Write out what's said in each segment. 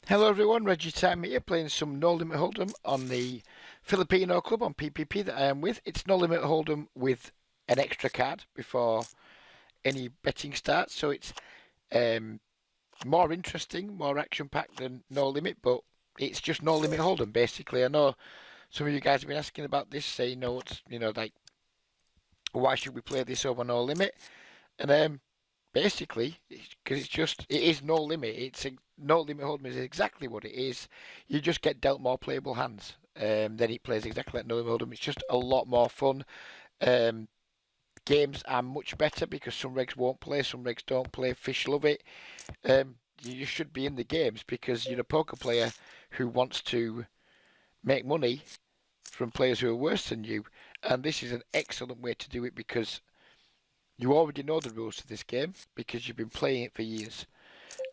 Hello everyone, Reggie Time here playing some No Limit Hold'em on the Filipino club on PPP that I am with. It's No Limit Hold'em with an extra card before any betting starts, so it's um, more interesting, more action-packed than No Limit, but it's just No Limit Hold'em basically. I know some of you guys have been asking about this, saying, no, it's, like, why should we play this over No Limit? And basically, because it is no limit. No limit hold'em is exactly what it is. You just get dealt more playable hands. Then it plays exactly like no limit hold'em. It's just a lot more fun. Um, Games are much better because some regs won't play, some regs don't play. Fish love it. You should be in the games because you're a poker player who wants to make money from players who are worse than you, and this is an excellent way to do it because you already know the rules to this game because you've been playing it for years.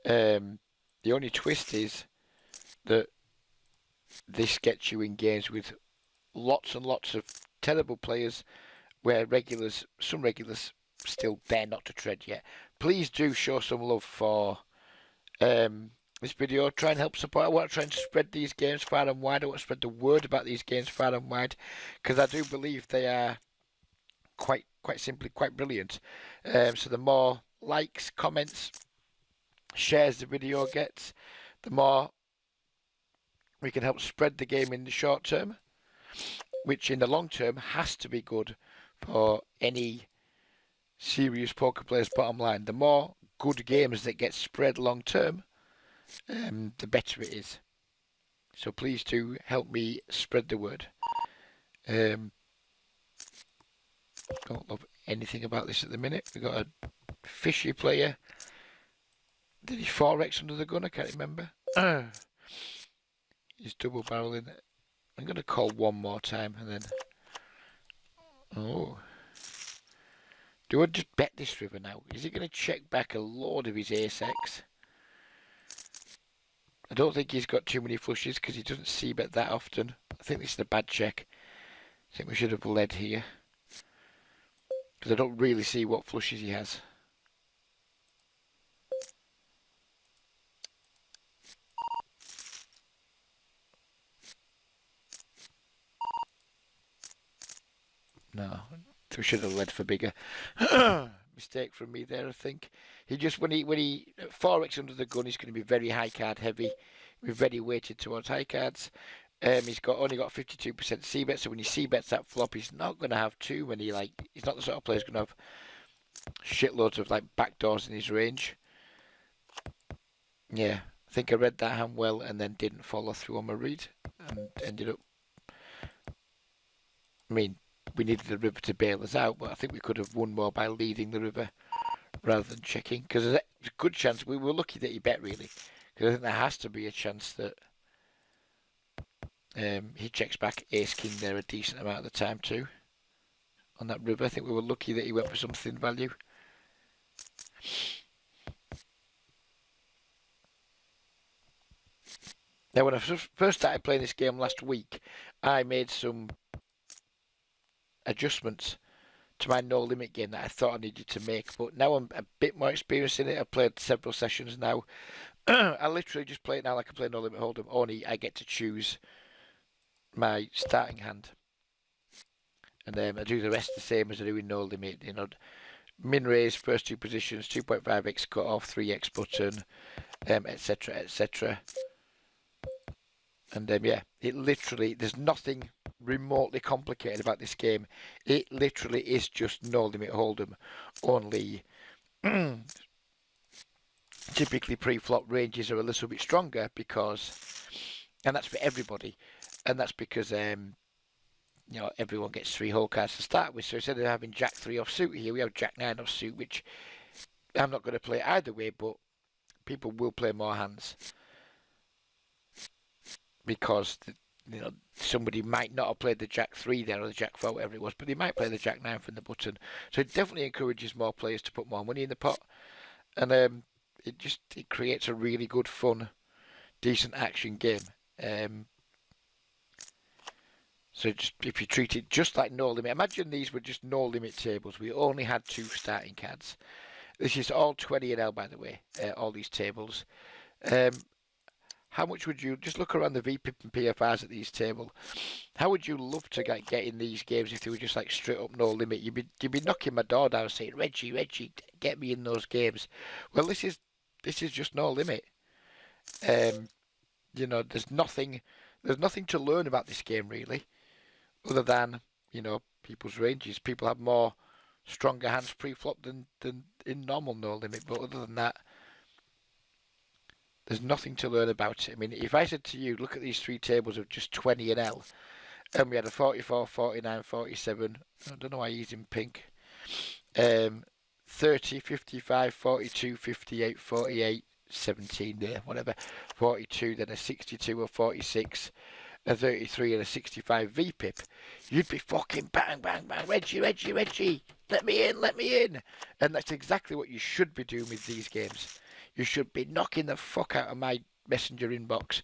The only twist is that this gets you in games with lots and lots of terrible players where some regulars still dare not to tread yet. Please do show some love for this video. Try and help support. I want to try and spread these games far and wide. I want to spread the word about these games far and wide because I do believe they are quite simply quite brilliant. So the more likes, comments, shares the video gets, the more we can help spread the game in the short term, which in the long term has to be good for any serious poker player's bottom line. The more good games that get spread long term, the better it is. So please do help me spread the word. Don't love anything about this at the minute. We've got a fishy player. Did he 4x under the gun? I can't remember. He's double barreling. I'm going to call one more time and then. Oh. Do I just bet this river now? Is he going to check back a load of his ace-x? I don't think he's got too many flushes because he doesn't c-bet that often. I think this is a bad check. I think we should have led here. Because I don't really see what flushes he has. No, we should have led for bigger. Mistake from me there, I think. He just when he 4x under the gun, he's going to be very high card heavy. We're very weighted towards high cards. He's only got 52% c bet, so when he c bets that flop, he's not going to have too many. Like he's not the sort of player who's going to have shitloads of like backdoors in his range. Yeah, I think I read that hand well and then didn't follow through on my read and ended up. I mean, we needed the river to bail us out, but I think we could have won more by leading the river rather than checking. Because there's a good chance we were lucky that he bet really. Because I think there has to be a chance that he checks back ace king there a decent amount of the time too. On that river, I think we were lucky that he went for some thin value. Now, when I first started playing this game last week, I made some adjustments to my no limit game that I thought I needed to make. But now I'm a bit more experienced in it. I've played several sessions now. I literally just play it now like I play no limit hold'em. Only I get to choose my starting hand, and then I do the rest the same as I do in no limit. Min raise first two positions, 2.5x cut off, 3x button, etc. etc. And yeah, it literally, there's nothing remotely complicated about this game. It literally is just no limit hold'em. Only typically pre-flop ranges are a little bit stronger because, and that's for everybody, and that's because everyone gets three whole cards to start with. So instead of having Jack 3 offsuit here, we have Jack 9 offsuit, which I'm not going to play either way, but people will play more hands because somebody might not have played the Jack 3 there or the Jack 4, whatever it was, but they might play the Jack 9 from the button. So it definitely encourages more players to put more money in the pot, and it creates a really good, fun, decent action game. So just if you treat it just like no limit, imagine these were just no limit tables. We only had two starting cards. This is all 20 and L, by the way. All these tables. how much would you just look around the VPIP and PFRs at these table? How would you love to get in these games if they were just like straight up no limit? You'd be knocking my door down saying, Reggie, get me in those games. Well, this is just no limit. You know, there's nothing to learn about this game really, other than, you know, people's ranges. People have more stronger hands pre-flop than in normal no limit, but other than that, there's nothing to learn about it. I mean, if I said to you, look at these three tables of just 20 and L, and we had a 44, 49, 47, I don't know why he's in pink, 30, 55, 42, 58, 48, 17 there, whatever, 42, then a 62, a 46, a 33 and a 65 VPIP, you'd be fucking bang, bang, bang, Reggie, let me in. And that's exactly what you should be doing with these games. You should be knocking the fuck out of my messenger inbox,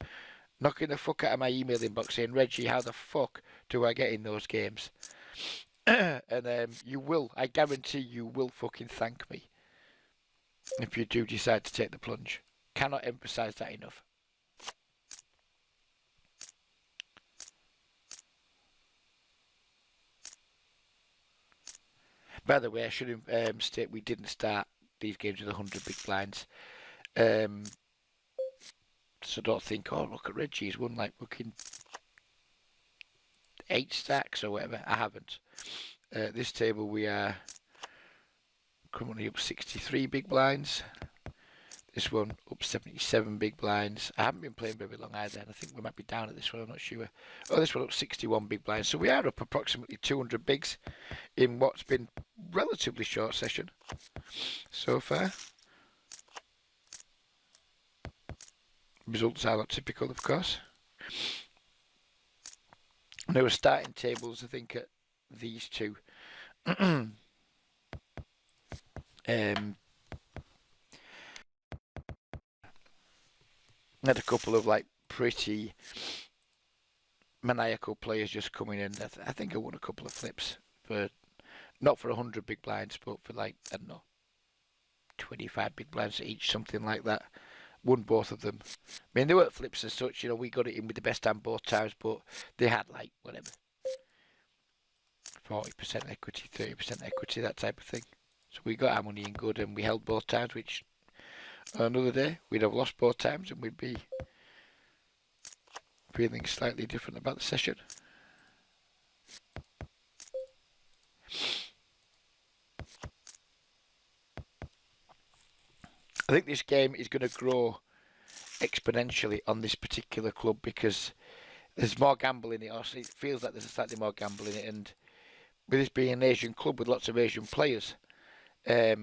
knocking the fuck out of my email inbox saying, Reggie, how the fuck do I get in those games? And you will, I guarantee you will fucking thank me if you do decide to take the plunge. Cannot emphasize that enough. By the way, I should state we didn't start these games with 100 big blinds. So don't think, oh, look at Reggie, he's won like fucking 8 stacks or whatever. I haven't. This table we are currently up 63 big blinds. This one up 77 big blinds. I haven't been playing very long either, and I think we might be down at this one, I'm not sure. Oh, this one up 61 big blinds. So we are up approximately 200 bigs in what's been relatively short session so far. Results are not typical, of course. And there were starting tables, I think, at these two. Had a couple of like pretty maniacal players just coming in. I think I won a couple of flips for not for 100 big blinds, but for like, I don't know, 25 big blinds each, something like that. Won both of them. I mean, they weren't flips as such, you know, we got it in with the best hand both times, but they had like, whatever, 40% equity, 30% equity, that type of thing. So we got our money in good and we held both times, which another day we'd have lost both times and we'd be feeling slightly different about the session. I think this game is going to grow exponentially on this particular club because there's more gamble in it, or it feels like there's slightly more gamble in it, and with this being an Asian club with lots of Asian players, I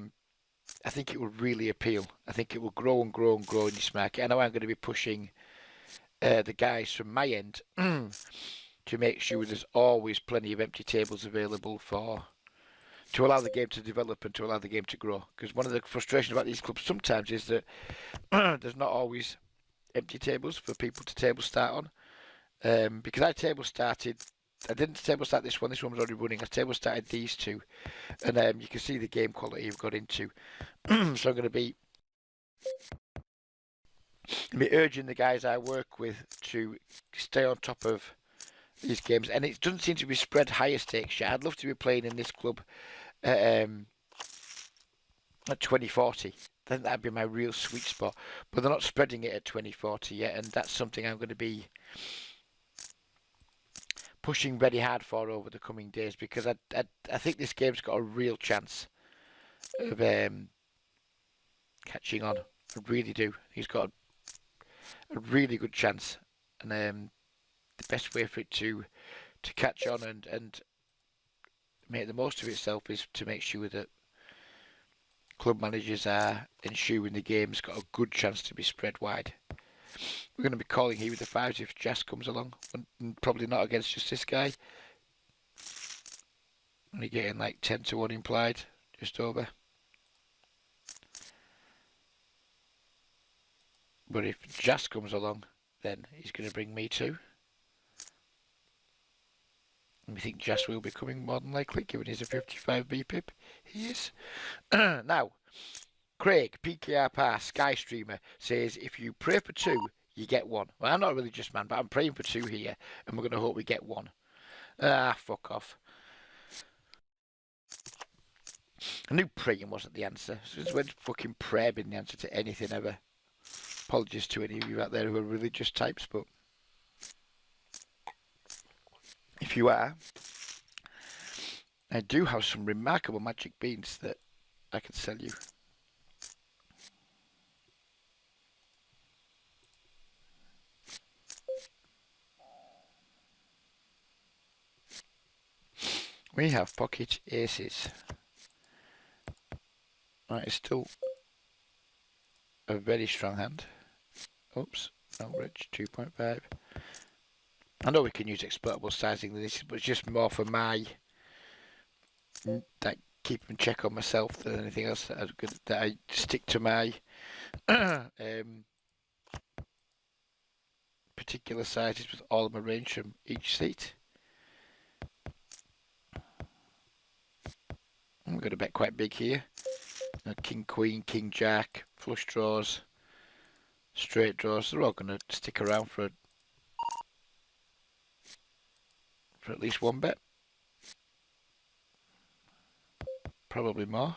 think it will really appeal. I think it will grow and grow and grow in this market. I know I'm going to be pushing the guys from my end to make sure there's always plenty of empty tables available to allow the game to develop and to allow the game to grow. Because one of the frustrations about these clubs sometimes is that there's not always empty tables for people to table start on. Because I didn't table start this one. This one was already running. I table started these two, and you can see the game quality you've got into. So I'm going to be urging the guys I work with to stay on top of these games, and it doesn't seem to be spread higher stakes yet. I'd love to be playing in this club at 2040. Then that'd be my real sweet spot. But they're not spreading it at 2040 yet, and that's something I'm going to be pushing very hard for over the coming days, because I think this game's got a real chance of catching on. I really do. He's got a really good chance, and the best way for it to catch on and make the most of itself is to make sure that club managers are ensuring the game's got a good chance to be spread wide. We're going to be calling here with the fives if Jas comes along, and probably not against just this guy. Only getting like 10-1 implied, just over. But if Jas comes along, then he's going to bring me too. And we think Jas will be coming more than likely, given he's a 55 VPIP. He is. Now, Craig, PKR Pass, Sky Streamer, says if you pray for 2, You get one. Well, I'm not a religious man, but I'm praying for two here, and we're going to hope we get one. Ah, fuck off. I knew praying wasn't the answer. Since when fucking prayer been the answer to anything ever? Apologies to any of you out there who are religious types, but if you are, I do have some remarkable magic beans that I can sell you. We have pocket aces. That is still a very strong hand. Oops, no bridge, 2.5. I know we can use exploitable sizing this, but it's just more for my like keeping check on myself than anything else. That I stick to my particular sizes with all of my range from each seat. I'm going to bet quite big here. King, Queen, King, Jack, flush draws, straight draws. They're all going to stick around for at least one bet. Probably more.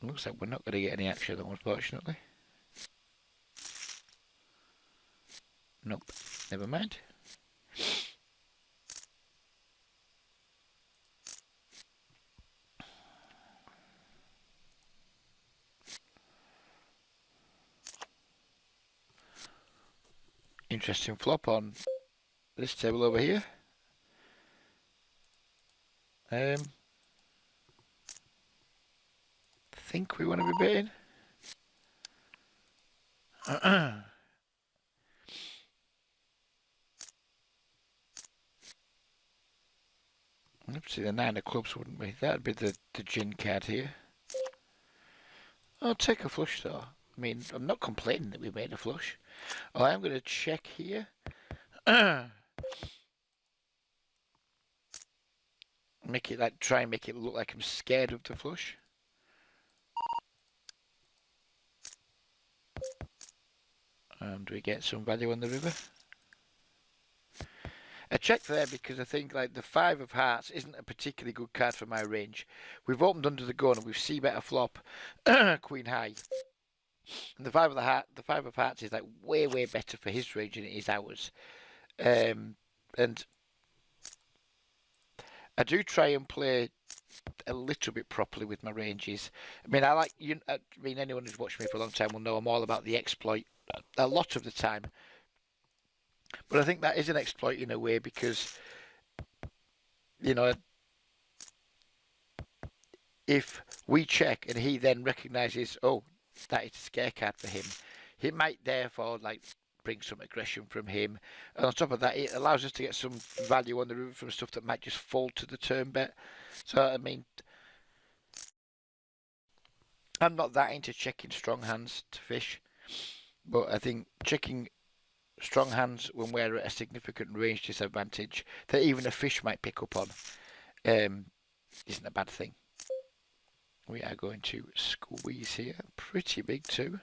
Looks like we're not going to get any action though, unfortunately. Nope, never mind. Interesting flop on this table over here. I think we want to be betting. Let's see, the 9 of clubs wouldn't we? That'd be the gin card here. I'll take a flush though. I mean, I'm not complaining that we made a flush. Oh, I'm going to check here. Make it like, try and make it look like I'm scared of the flush. Do we get some value on the river? I checked there because I think like the 5 of hearts isn't a particularly good card for my range. We've opened under the gun and we've seen better flop Queen High. And the 5 of hearts is like way better for his range than it is ours. And I do try and play a little bit properly with my ranges. I mean, anyone who's watched me for a long time will know I'm all about the exploit a lot of the time. But I think that is an exploit in a way because, you know, if we check and he then recognises, oh, that is a scare card for him, he might therefore like bring some aggression from him. And on top of that, it allows us to get some value on the river from stuff that might just fall to the turn bet. So, I mean, I'm not that into checking strong hands to fish, but I think checking strong hands when we're at a significant range disadvantage that even a fish might pick up on isn't a bad thing. We are going to squeeze here, pretty big too.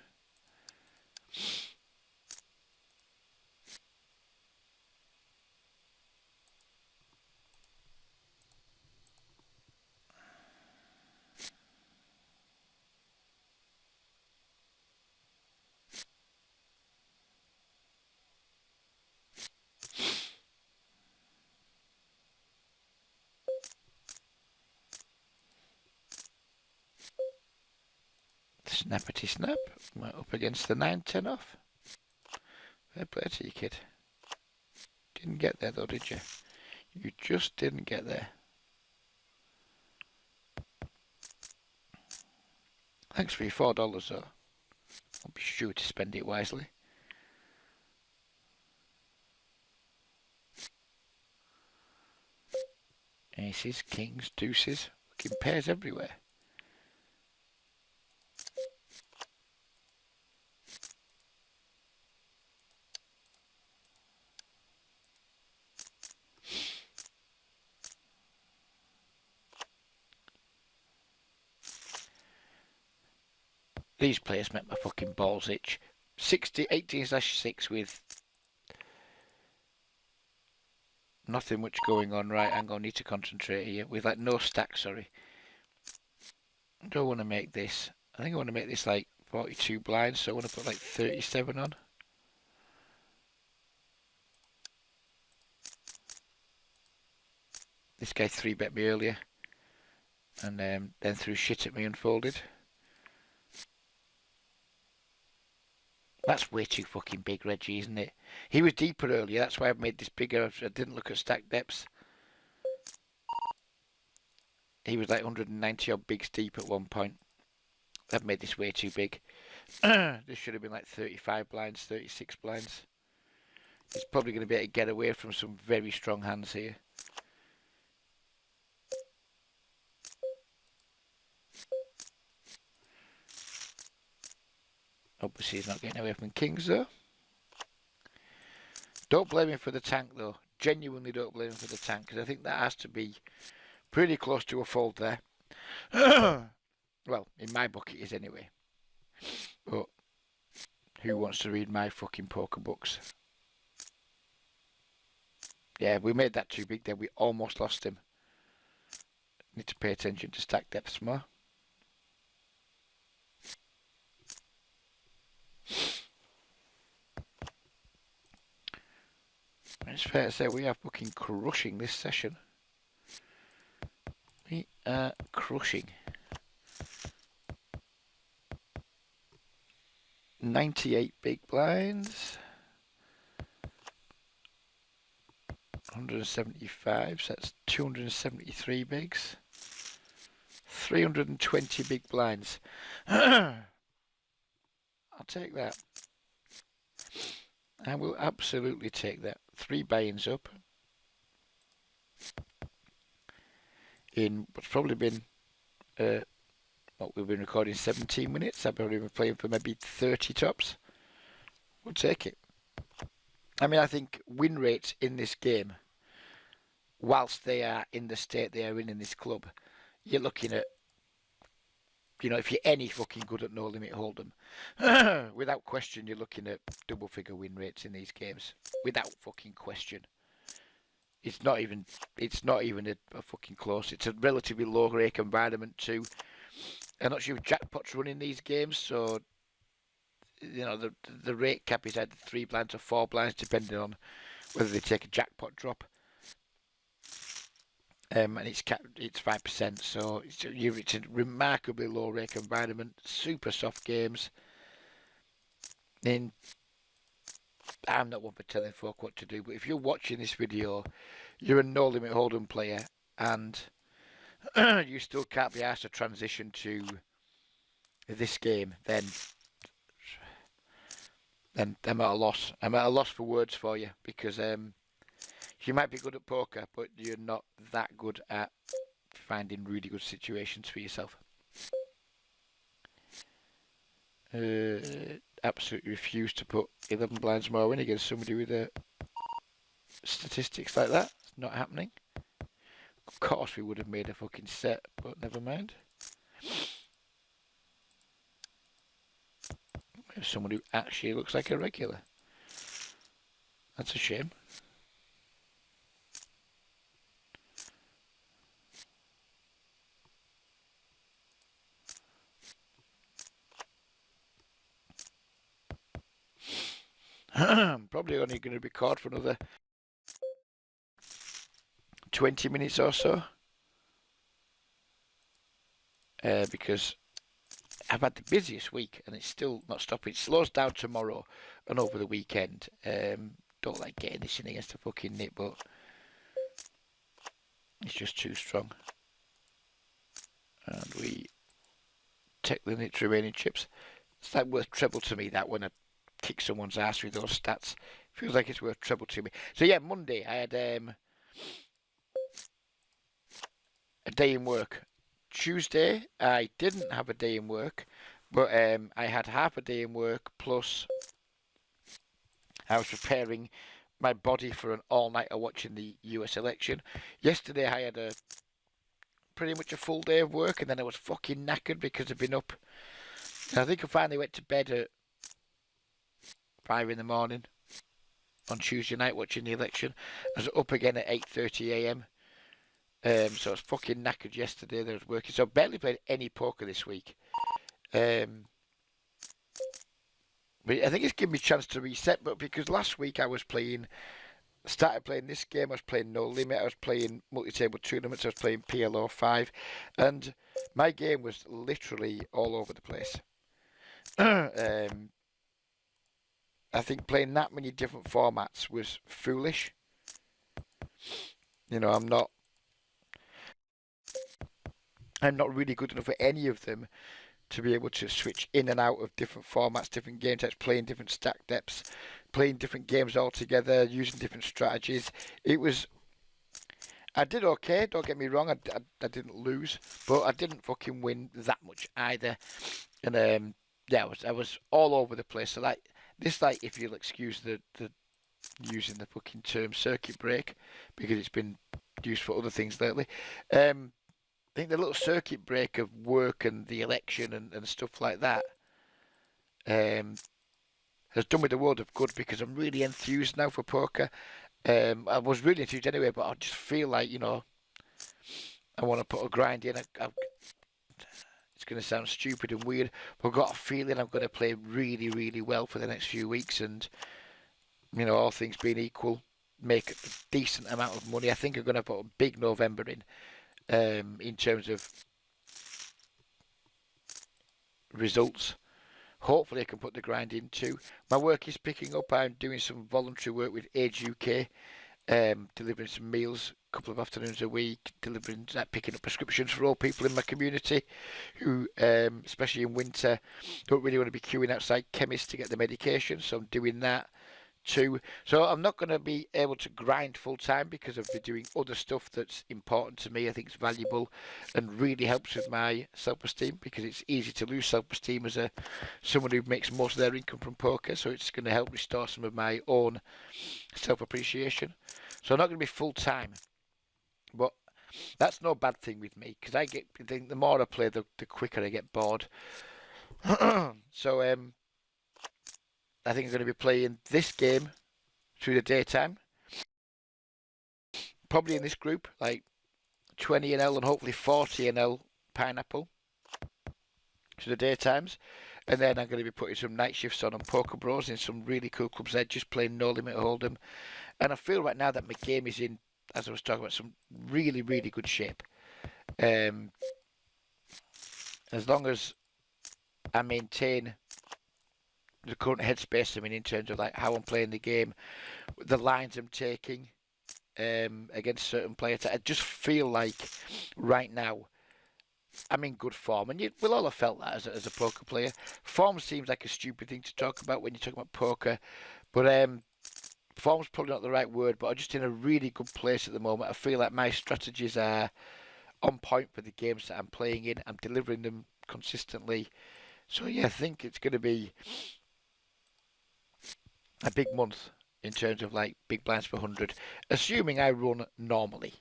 Snappity snap. We're up against the 9-10 off. Fair play to you, kid. Didn't get there though, did you? You just didn't get there. Thanks for your $4 though. I'll be sure to spend it wisely. Aces, kings, deuces. Fucking pairs everywhere. These players make my fucking balls itch. 18/6 with nothing much going on. Right, I'm going to need to concentrate here. With like no stack, sorry. I don't want to make this. I think I want to make this like 42 blinds, so I want to put like 37 on. This guy 3-bet me earlier, and then threw shit at me unfolded. That's way too fucking big, Reggie, isn't it? He was deeper earlier, that's why I've made this bigger. I didn't look at stack depths. He was like 190 odd bigs deep at one point. I've made this way too big. This should have been like 35 blinds, 36 blinds. He's probably going to be able to get away from some very strong hands here. Obviously he's not getting away from kings though. Don't blame him for the tank though. Genuinely don't blame him for the tank, because I think that has to be pretty close to a fold there. Well, in my book it is anyway. But who wants to read my fucking poker books? Yeah, we made that too big there. We almost lost him. Need to pay attention to stack depths more. It's fair to say we are fucking crushing this session. We are crushing. 98 big blinds. 175, so that's 273 bigs. 320 big blinds. I'll take that. I will absolutely take that. 3 buy-ins up in what's probably been we've been recording 17 minutes. I've probably been playing for maybe 30 tops. We'll take it. I mean, I think win rates in this game, whilst they are in the state they are in this club, you're looking at, you know, if you're any fucking good at No Limit Hold'em, without question, you're looking at double figure win rates in these games. Without fucking question. It's not even a fucking close. It's a relatively low rake environment too. I'm not sure if jackpots run in these games, so you know the rate cap is either 3 blinds or 4 blinds, depending on whether they take a jackpot drop. And it's 5%, so it's a remarkably low rake environment, super soft games. And I'm not one for telling folk what to do, but if you're watching this video, you're a No Limit Hold'em player, and you still can't be asked to transition to this game, then I'm at a loss. I'm at a loss for words for you, because you might be good at poker, but you're not that good at finding really good situations for yourself. Absolutely refuse to put 11 blinds more in against somebody with statistics like that. It's not happening. Of course we would have made a fucking set, but never mind. There's someone who actually looks like a regular. That's a shame. I'm probably only going to record for another 20 minutes or so. Because I've had the busiest week and it's still not stopping. It slows down tomorrow and over the weekend. Don't like getting this in against the fucking nit, but it's just too strong. And we take the nit's remaining chips. It's like worth treble to me, that, when I kick someone's ass with those stats. Feels like it's worth treble to me. So yeah, Monday I had a day in work. Tuesday I didn't have a day in work, but I had half a day in work, plus I was preparing my body for an all-nighter watching the US election. Yesterday I had pretty much a full day of work, and then I was fucking knackered because I've been up I think I finally went to bed at 5 in the morning on Tuesday night watching the election. I was up again at 8:30 a.m. So I was fucking knackered yesterday. I was working, so I barely played any poker this week. But I think it's given me a chance to reset. But because last week I was started playing this game, I was playing No Limit, I was playing multi-table tournaments, I was playing PLO 5, and my game was literally all over the place. I think playing that many different formats was foolish. You know, I'm not really good enough at any of them to be able to switch in and out of different formats, different game types, playing different stack depths, playing different games altogether, using different strategies. I did okay. Don't get me wrong. I didn't lose, but I didn't fucking win that much either. And yeah, I was all over the place. So like if you'll excuse the using the fucking term circuit break because it's been used for other things lately. I think the little circuit break of work and the election and stuff like that has done me the world of good because I'm really enthused now for poker. I was really enthused anyway, but I just feel like, I want to put a grind in. It's going to sound stupid and weird, but I've got a feeling I'm going to play really, really well for the next few weeks and, all things being equal, make a decent amount of money. I think I'm going to put a big November in terms of results. Hopefully, I can put the grind in too. My work is picking up. I'm doing some voluntary work with Age UK, delivering some meals a couple of afternoons a week, picking up prescriptions for all people in my community who, especially in winter, don't really want to be queuing outside chemists to get the medication. So I'm doing that too. So I'm not going to be able to grind full time because I'll be doing other stuff that's important to me. I think it's valuable and really helps with my self-esteem because it's easy to lose self-esteem as someone who makes most of their income from poker. So it's going to help restore some of my own self-appreciation. So I'm not going to be full time, but that's no bad thing with me because I think the more I play, the quicker I get bored. So I think I'm going to be playing this game through the daytime. Probably in this group, like 20 NL and hopefully 40 NL pineapple through the daytimes. And then I'm going to be putting some night shifts on Poker Bros in some really cool clubs there, just playing No Limit Hold'em. And I feel right now that my game is in, as I was talking about, some really, really good shape. As long as I maintain the current headspace I'm in terms of like how I'm playing the game, the lines I'm taking against certain players. I just feel like right now I'm in good form, and we'll all have felt that as a poker player. Form seems like a stupid thing to talk about when you're talking about poker, but form's probably not the right word. But I'm just in a really good place at the moment. I feel like my strategies are on point for the games that I'm playing in. I'm delivering them consistently. So yeah, I think it's going to be a big month in terms of like big blinds per 100, assuming I run normally.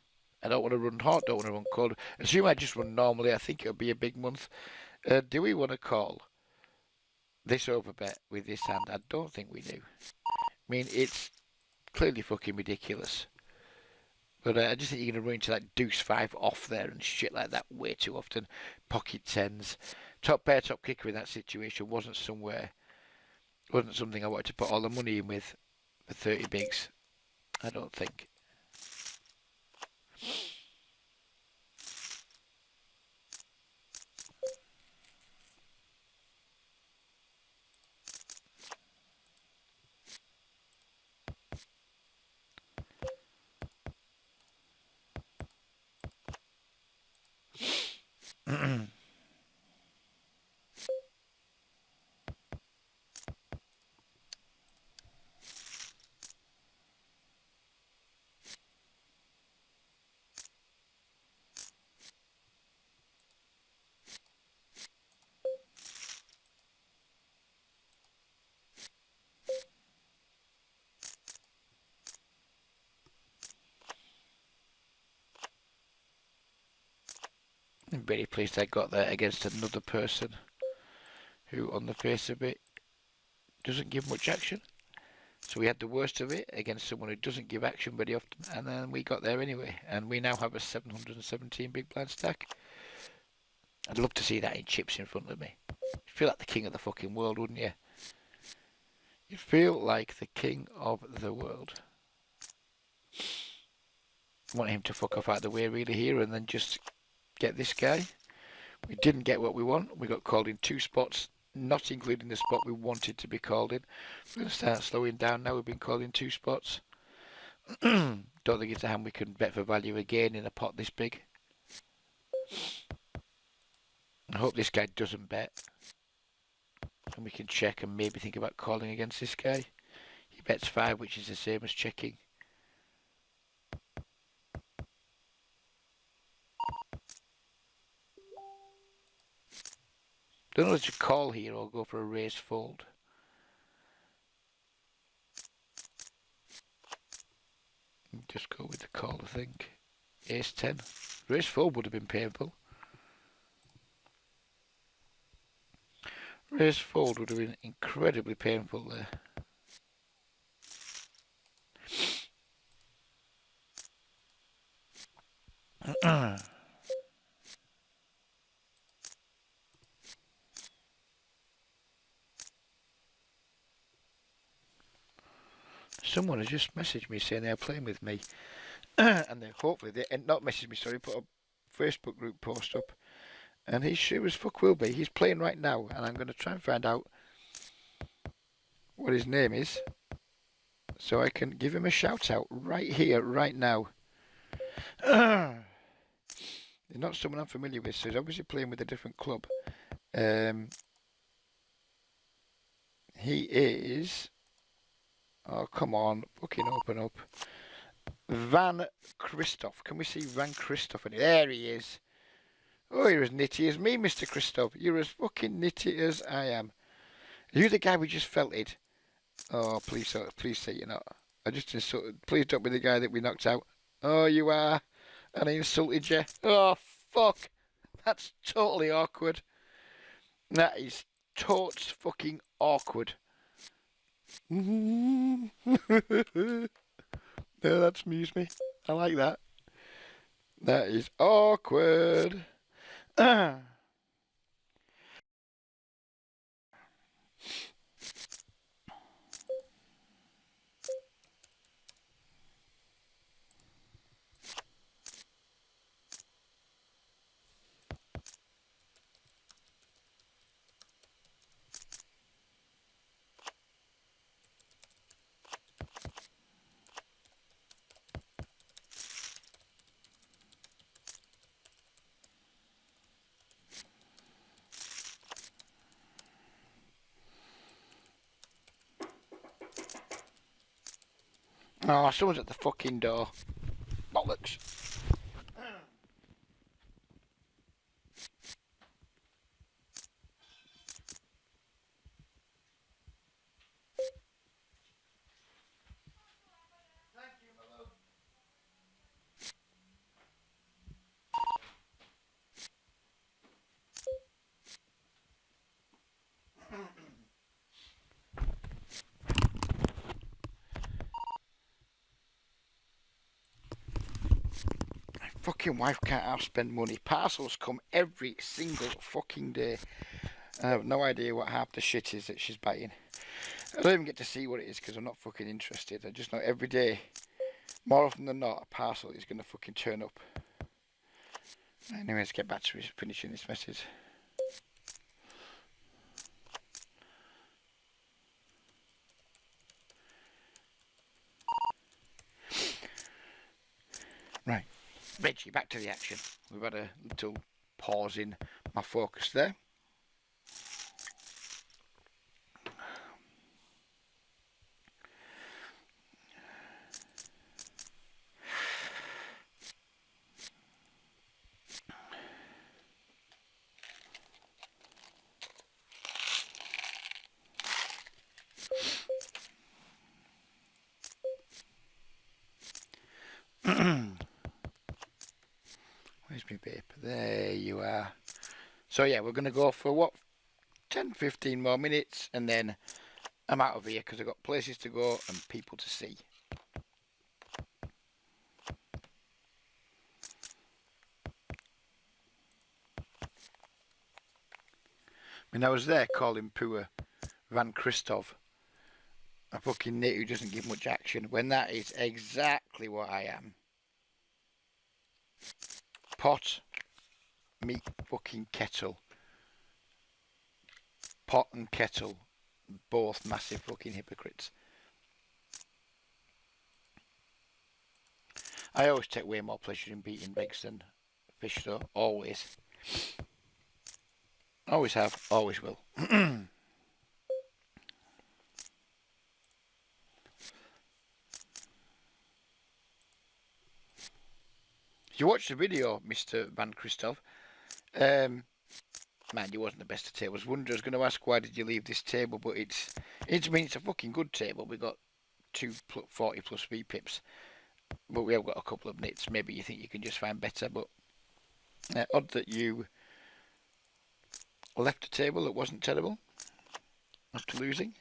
I don't want to run hot, don't want to run cold. Assuming I just run normally, I think it'll be a big month. Do we want to call this over bet with this hand? I don't think we do. I mean, it's clearly fucking ridiculous. But I just think you're going to run into like deuce 5 off there and shit like that way too often. Pocket tens. Top pair, top kicker in that situation wasn't something I wanted to put all the money in with for 30 bigs. I don't think. I'm very pleased I got that against another person who on the face of it doesn't give much action. So we had the worst of it against someone who doesn't give action very often, and then we got there anyway. And we now have a 717 big blind stack. I'd love to see that in chips in front of me. You'd feel like the king of the fucking world, wouldn't you? You'd feel like the king of the world. I want him to fuck off out of the way really here and then just get this guy. We didn't get what we want. We got called in 2 spots, not including the spot we wanted to be called in. We're going to start slowing down now. We've been called in 2 spots. Don't think it's a hand we can bet for value again in a pot this big. I hope this guy doesn't bet. And we can check and maybe think about calling against this guy. He bets 5, which is the same as checking. Don't know whether to call here or go for a raise fold. Just go with the call, I think. Ace 10. Raise fold would have been painful. Raise fold would have been incredibly painful there. Someone has just messaged me saying they're playing with me. And they hopefully they not messaged me, sorry, put a Facebook group post up. And he sure as fuck will be. He's playing right now, and I'm going to try and find out what his name is, so I can give him a shout out right here, right now. He's not someone I'm familiar with, so he's obviously playing with a different club. He is... Oh, come on, fucking open up. Van Christoph. Can we see Van Christoph? There he is. Oh, you're as nitty as me, Mr. Christoph. You're as fucking nitty as I am. Are you the guy we just felted? Oh, please say you're not. I just insulted. Please don't be the guy that we knocked out. Oh, you are. And I insulted you. Oh, fuck. That's totally awkward. That is totes fucking awkward. No, that's amused me. I like that. That is awkward. Oh, someone's at the fucking door. Bollocks. Fucking wife can't outspend money. Parcels come every single fucking day. I have no idea what half the shit is that she's buying. I don't even get to see what it is because I'm not fucking interested. I just know every day, more often than not, a parcel is going to fucking turn up. Anyway, let's get back to finishing this message. Right. Reggie, back to the action. We've had a little pause in my focus there. Where's my paper? There you are. So yeah, we're going to go for what? 10, 15 more minutes, and then I'm out of here because I've got places to go and people to see. I mean, I was there calling poor Van Christov a fucking nit who doesn't give much action, when that is exactly what I am. Pot, meat, fucking kettle. Pot and kettle, both massive fucking hypocrites. I always take way more pleasure in beating Biggs than Fish, though. Always. Always have, always will. You watched the video, Mr. Van Christoph. Man, he wasn't the best at tables. I was going to ask, why did you leave this table? But it's a fucking good table. We got 240 plus V pips, but we have got a couple of nits. Maybe you think you can just find better, but odd that you left a table that wasn't terrible after losing.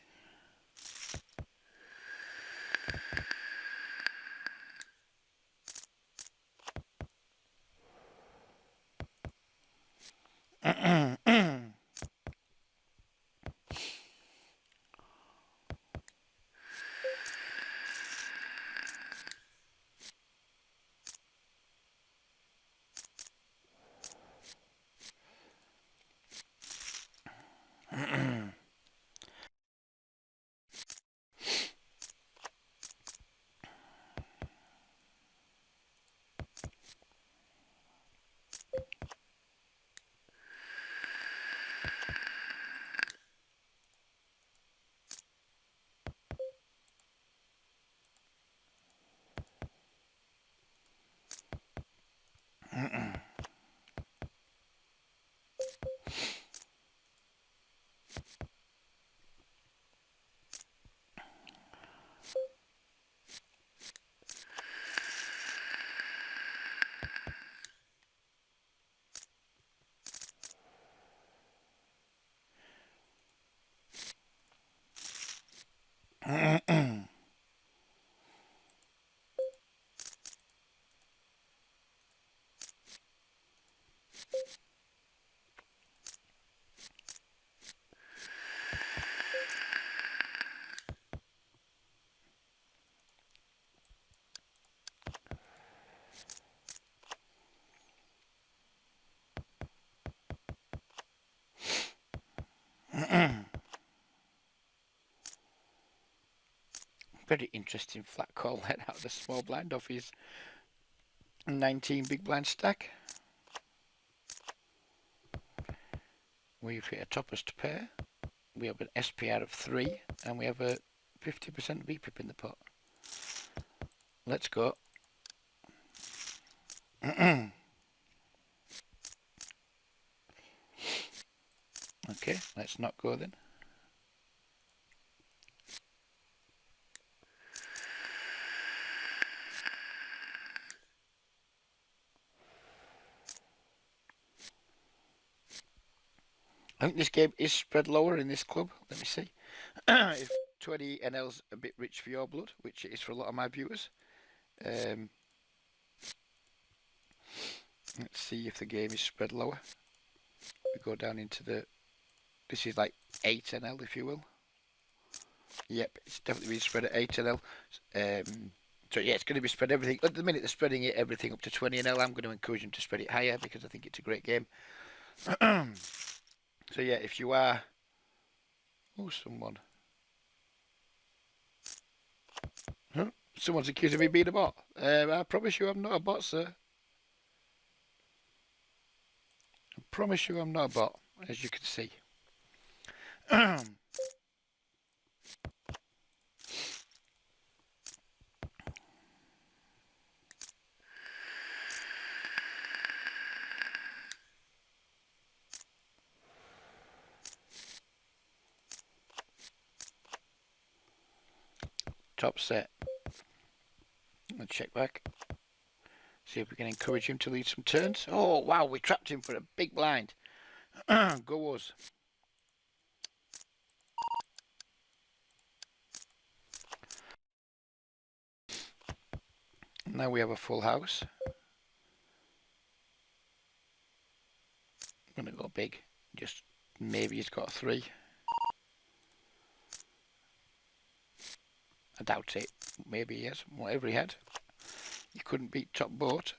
Very interesting flat call let out the small blind off his 19 big blind stack. We've hit a topper's pair. We have an SPR of 3, and we have a 50% VPIP in the pot. Let's go. Okay, let's not go then. I think this game is spread lower in this club. Let me see. If 20 NL's a bit rich for your blood, which it is for a lot of my viewers. Let's see if the game is spread lower. We go down into the... This is like 8 NL, if you will. Yep, it's definitely been spread at 8 NL. So yeah, it's going to be spread everything. At the minute they're spreading it everything up to 20 NL. I'm going to encourage them to spread it higher because I think it's a great game. So yeah, if you are... Oh, someone. Huh? Someone's accusing me of being a bot. I promise you I'm not a bot, sir. I promise you I'm not a bot, as you can see. Top set. Let's check back. See if we can encourage him to lead some turns. Oh, wow, we trapped him for a big blind. Go us. Now we have a full house. I'm going to go big. Just maybe he's got 3. I doubt it. Maybe he has. Whatever he had. He couldn't beat top boat.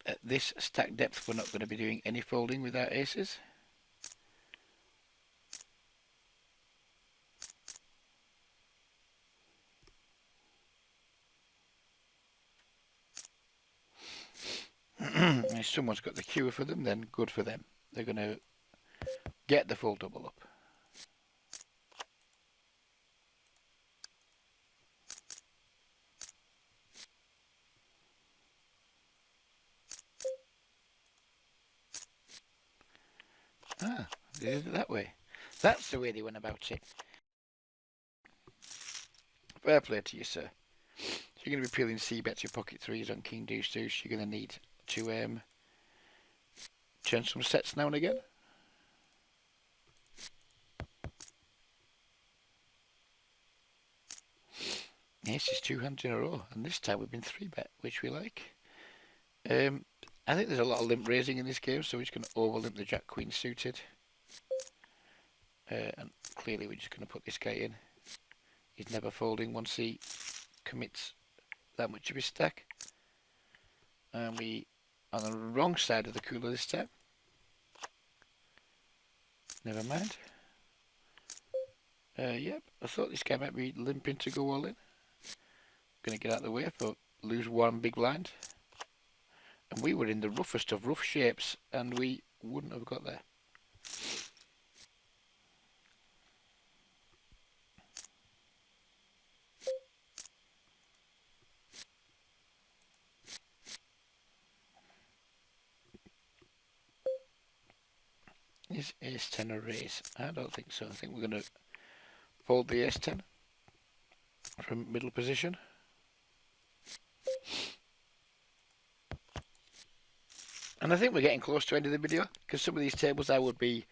At this stack depth, we're not going to be doing any folding without aces. If someone's got the cue for them, then good for them. They're going to get the full double up. Ah, they did it that way. That's the way they went about it. Fair play to you, sir. So you're going to be peeling c-bets, your pocket 3s on king deuce deuce. You're going to need to turn some sets now and again. Yes, it's 2 hands in a row, and this time we've been 3-bet, which we like. I think there's a lot of limp raising in this game, so we're just going to over limp the jack queen suited. And clearly we're just going to put this guy in. He's never folding once he commits that much of his stack. And we are on the wrong side of the cooler this time. Never mind. Yep, I thought this guy might be limping to go all in. Going to get out of the way, but lose 1 big blind. And we were in the roughest of rough shapes, and we wouldn't have got there. Is ace-10 a raise? I don't think so. I think we're going to fold the ace-10 from middle position. And I think we're getting close to the end of the video, because some of these tables I would be,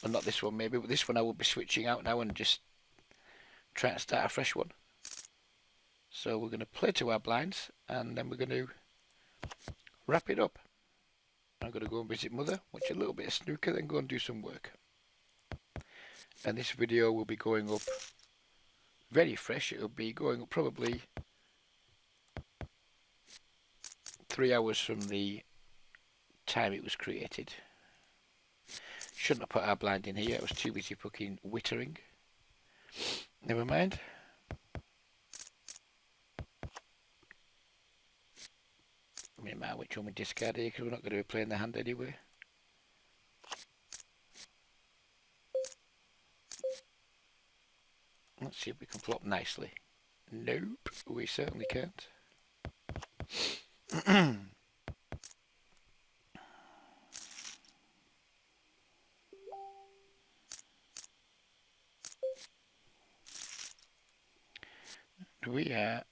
well, not this one maybe, but this one I would be switching out now and just trying to start a fresh one. So we're going to play to our blinds, and then we're going to wrap it up. I'm going to go and visit mother, watch a little bit of snooker, then go and do some work. And this video will be going up very fresh. It'll be going up probably 3 hours from the time it was created. Shouldn't have put our blind in here. I was too busy fucking wittering. Never mind. I mean, matter which one we discard here, because we're not going to be playing the hand anyway. Let's see if we can flop nicely. Nope, we certainly can't. We are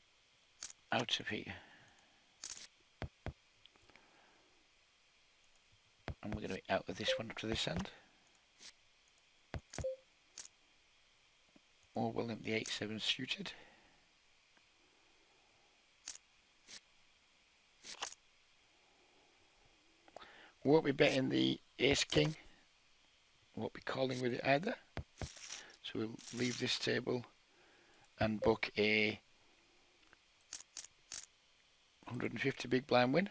out of here. And we're going to be out of this one up to this end. Or we'll limp the 8-7 suited. Won't be betting the ace-king. Won't be calling with it either. So we'll leave this table and book a 150 big blind win.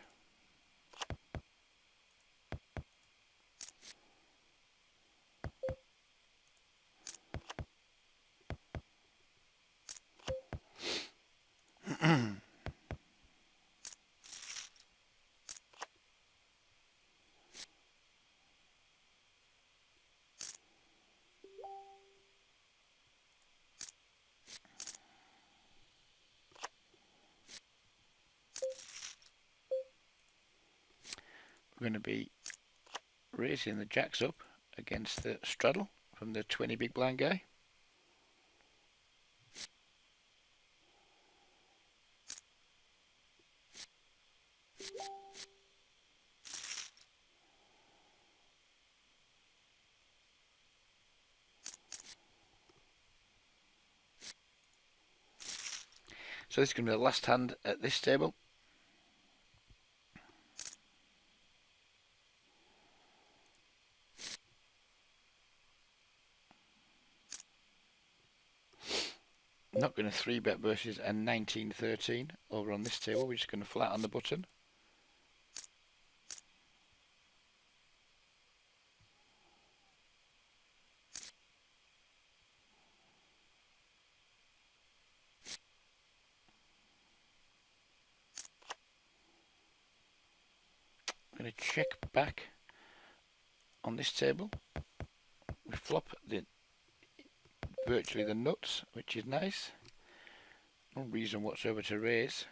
we're going to be raising the jacks up against the straddle from the 20 big blind guy. So this is going to be the last hand at this table. Not going to 3-bet versus a 19-13 over on this table. We're just going to flat on the button. I'm going to check back on this table. We flop virtually the nuts, which is nice. No reason whatsoever to raise.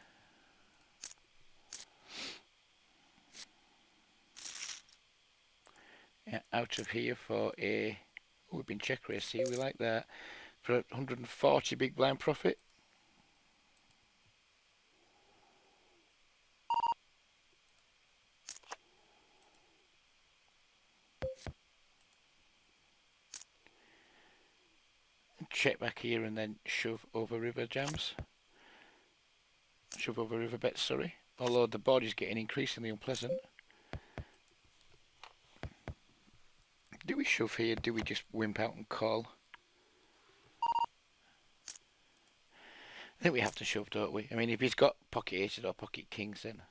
Yeah, out of here for a... Oh, we've been check raised here, we like that. For 140 big blind profit. Check back here and then shove over river jams. Shove over river bets, sorry. Although the board is getting increasingly unpleasant. Do we shove here? Do we just wimp out and call? I think we have to shove, don't we? I mean, if he's got pocket aces or pocket kings, then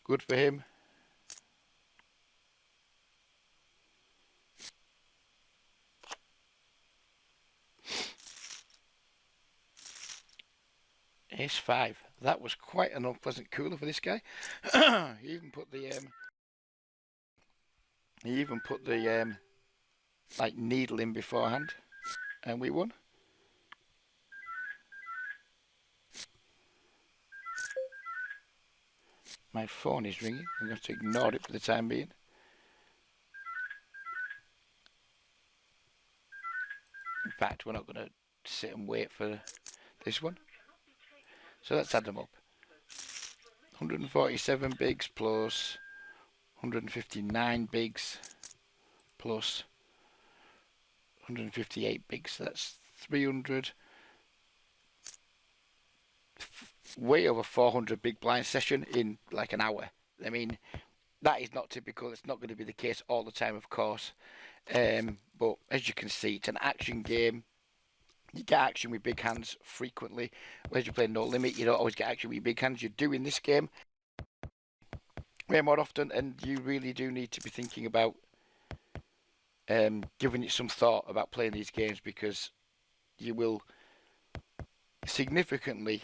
good for him. Ace 5. That was quite an unpleasant cooler for this guy. He even put the like needle in beforehand, and we won. My phone is ringing. I'm going to ignore it for the time being. In fact, we're not going to sit and wait for this one. So let's add them up. 147 bigs plus 159 bigs plus 158 bigs. So that's 300. Way over 400 big blind session in like an hour. I mean, that is not typical. It's not going to be the case all the time, of course. But as you can see, it's an action game. You get action with big hands frequently. Whereas you play no limit, you don't always get action with big hands. You do in this game way more often, and you really do need to be thinking about giving it some thought about playing these games, because you will significantly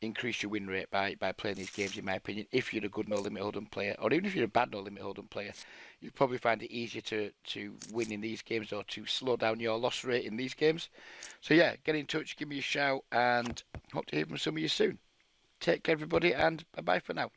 increase your win rate by playing these games, in my opinion. If you're a good no limit hold'em player, or even if you're a bad no limit hold'em player, you probably find it easier to win in these games, or to slow down your loss rate in these games. So yeah, get in touch, give me a shout, and hope to hear from some of you soon. Take care, everybody, and bye bye for now.